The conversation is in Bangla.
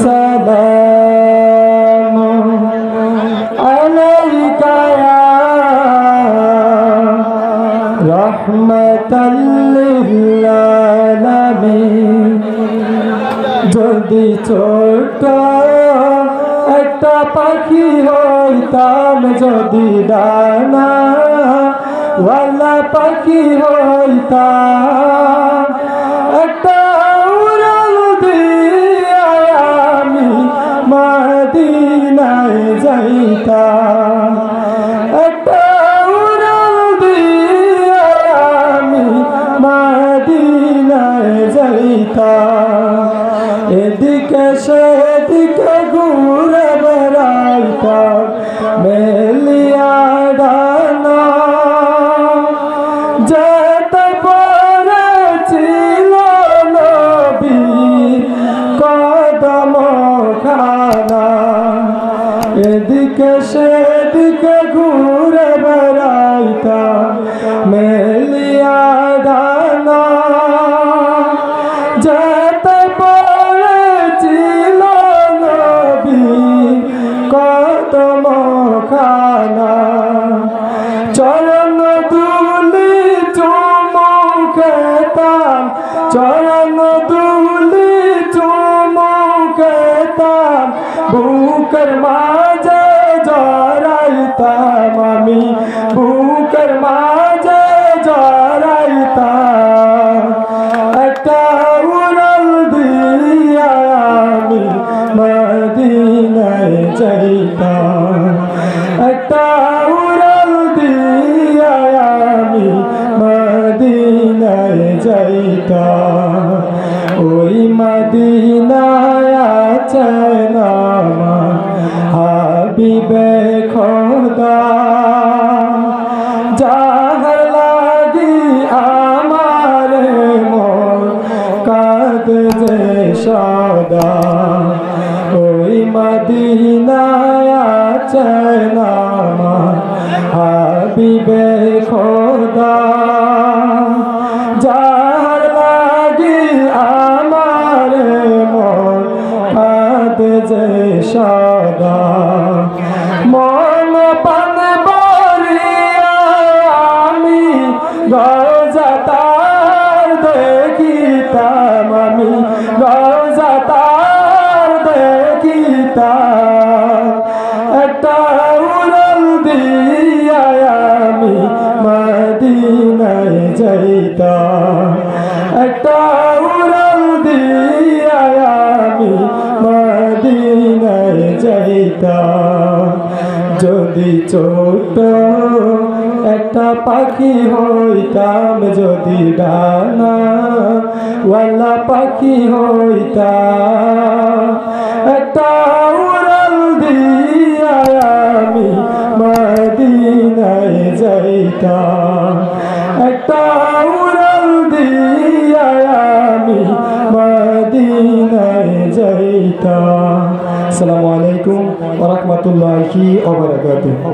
السلام عليك يا رحمة للعالمين যদি ছোট একটা পাখি হইতাম যদি ডানা ওয়ালা পাখি হইতাম একটা উড়াল দিয়া আমি মদিনায় যাইতাম একটা উড়াল দিয়া আমি মদিনায় যাইতাম এদিকে সেদিকে ঘুরে বেড়াইতাম মেলিয়া ডানা যেতে পড়েছিল নবীর কদম খানা এদিকে সেদিকে ঘুরে বেড়াইতাম মেলিয়া ডানা যেতে পড়েছিল নবীর কদম খানা চরণ দুলি চুমু খেতাম চরণ দুলি চুমু খেতাম বুকের মাঝে জড়াইতাম আমি বুকের মাঝে জড়াইতাম একটা উড়াল দিয়া আমি মদিনায় যাইতাম একটা উড়াল দিয়া আমি মদিনায় যাইতাম ওই মদিনায় আছে নাম হাবিবে খোদা যাহার লাগি আমার মন কাঁদে যে সদা ওই মদিনায় আছে নাম হাবিবে খোদা যাহার লাগি আমার মন কাঁদে যে সদা মন পান বরিয়া আমি রোজা তার দেখিতাম আমি রোজা তার দেখিতাম একটা উড়াল দিয়া আমি মদিনায় যাইতাম একটা উড়াল দিয়া আমি মদিনায় যাইতাম যদি ছোট একটা পাখি হইতাম যদি ডানা ওয়ালা পাখি হইতাম একটা উড়াল দিয়া আমি মদিনায় যাইতাম একটা উড়াল দিয়া আমি মদিনায় যাইতাম। আসসালামু আলাইকুম ওয়া রাহমাতুল্লাহি ওয়া বারাকাতুহু।